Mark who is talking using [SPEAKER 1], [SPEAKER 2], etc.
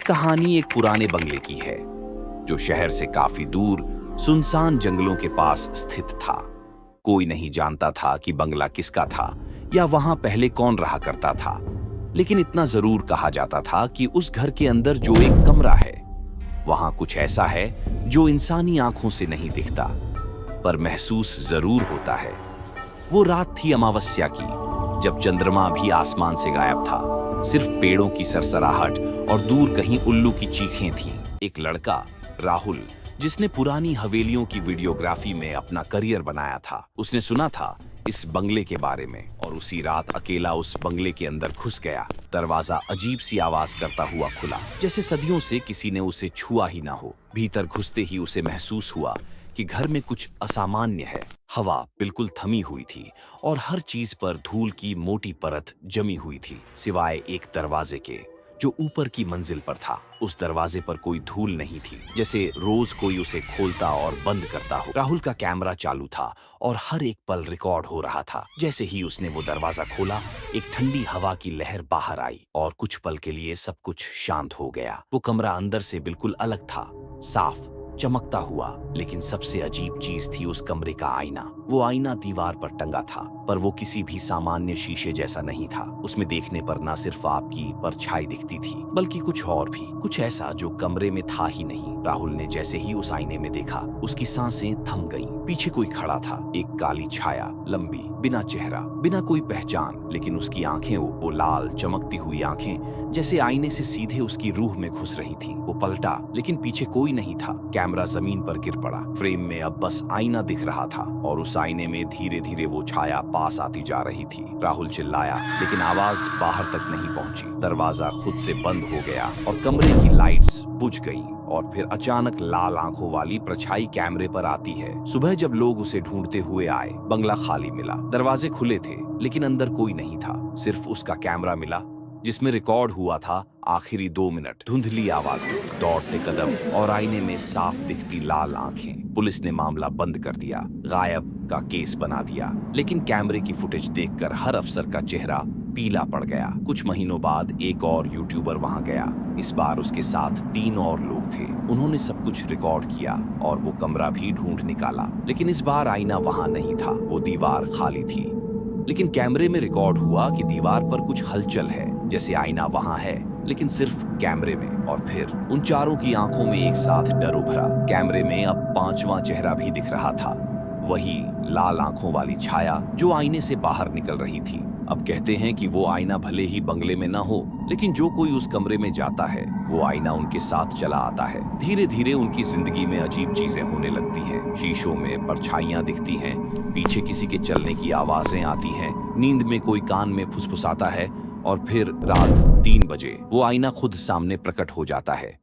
[SPEAKER 1] कहानी एक पुराने बंगले की है जो शहर से काफी दूर सुनसान जंगलों के पास स्थित था। कोई नहीं जानता था कि बंगला किसका था या वहां पहले कौन रहा करता था, लेकिन इतना जरूर कहा जाता था कि उस घर के अंदर जो एक कमरा है वहां कुछ ऐसा है जो इंसानी आंखों से नहीं दिखता पर महसूस जरूर होता है। वो रात थी अमावस्या की, जब चंद्रमा भी आसमान से गायब था। सिर्फ पेड़ों की सरसराहट और दूर कहीं उल्लू की चीखें थीं। एक लड़का, राहुल, जिसने पुरानी हवेलियों की वीडियोग्राफी में अपना करियर बनाया था, उसने सुना था इस बंगले के बारे में और उसी रात अकेला उस बंगले के अंदर घुस गया। दरवाजा अजीब सी आवाज करता हुआ खुला, जैसे सदियों से किसी ने उसे छुआ ही ना हो। भीतर घुसते ही उसे महसूस हुआ कि घर में कुछ असामान्य है। हवा बिल्कुल थमी हुई थी और हर चीज पर धूल की मोटी परत जमी हुई थी, सिवाय एक दरवाजे के जो ऊपर की मंजिल पर था। उस दरवाजे पर कोई धूल नहीं थी, जैसे रोज कोई उसे खोलता और बंद करता हो। राहुल का कैमरा चालू था और हर एक पल रिकॉर्ड हो रहा था। जैसे ही उसने वो दरवाजा खोला, एक ठंडी हवा की लहर बाहर आई और कुछ पल के लिए सब कुछ शांत हो गया। वो कमरा अंदर से बिल्कुल अलग था, साफ, चमकता हुआ। लेकिन सबसे अजीब चीज थी उस कमरे का आईना। वो आईना दीवार पर टंगा था, पर वो किसी भी सामान्य शीशे जैसा नहीं था। उसमें देखने पर न सिर्फ आपकी परछाई दिखती थी, बल्कि कुछ और भी, कुछ ऐसा जो कमरे में था ही नहीं। राहुल ने जैसे ही उस आईने में देखा, उसकी सांसें थम गईं। पीछे कोई खड़ा था, एक काली छाया, लंबी, बिना चेहरा, बिना कोई पहचान। लेकिन उसकी आंखें, वो लाल चमकती हुई आंखें, जैसे आईने से सीधे उसकी रूह में घुस रही थीं। वो पलटा, लेकिन पीछे कोई नहीं था। कैमरा जमीन पर गिर पड़ा। फ्रेम में अब बस आईना दिख रहा था और उस आईने में धीरे धीरे वो छाया पास आती जा रही थी। राहुल चिल्लाया, लेकिन आवाज बाहर तक नहीं पहुंची। दरवाजा खुद से बंद हो गया और कमरे की लाइट्स बुझ गईं। और फिर अचानक लाल आंखों वाली परछाई कैमरे पर आती है। सुबह जब लोग उसे ढूंढते हुए आए, बंगला खाली मिला। दरवाजे खुले थे, लेकिन अंदर कोई नहीं था। सिर्फ उसका कैमरा मिला, जिसमें रिकॉर्ड हुआ था आखिरी 2 मिनट। धुंधली आवाजें, दौड़ते कदम और आईने में साफ दिखती लाल आंखें। पुलिस ने मामला बंद कर दिया, गायब का केस बना दिया। लेकिन कैमरे की फुटेज देखकर हर अफसर का चेहरा पीला पड़ गया। कुछ महीनों बाद एक और यूट्यूबर वहां गया। इस बार उसके साथ 3 और लोग थे। उन्होंने सब कुछ रिकॉर्ड किया और वो कमरा भी ढूंढ निकाला। लेकिन इस बार आईना वहां नहीं था, वो दीवार खाली थी। लेकिन कैमरे में रिकॉर्ड हुआ कि दीवार पर कुछ हलचल है, जैसे आईना वहां है, लेकिन सिर्फ कैमरे में। और फिर उन चारों की आंखों में एक साथ डर उभरा। कैमरे में अब 5वां चेहरा भी दिख रहा था, वही लाल आंखों वाली छाया जो आईने से बाहर निकल रही थी। अब कहते हैं कि वो आईना भले ही बंगले में ना हो, लेकिन जो कोई उस कमरे में जाता है, वो आईना उनके साथ चला आता है। धीरे धीरे उनकी जिंदगी में अजीब चीजें होने लगती हैं। शीशों में परछाइयां दिखती हैं, पीछे किसी के चलने की आवाजें आती हैं, नींद में कोई कान में फुसफुसाता है और फिर रात 3 बजे वो आईना खुद सामने प्रकट हो जाता है।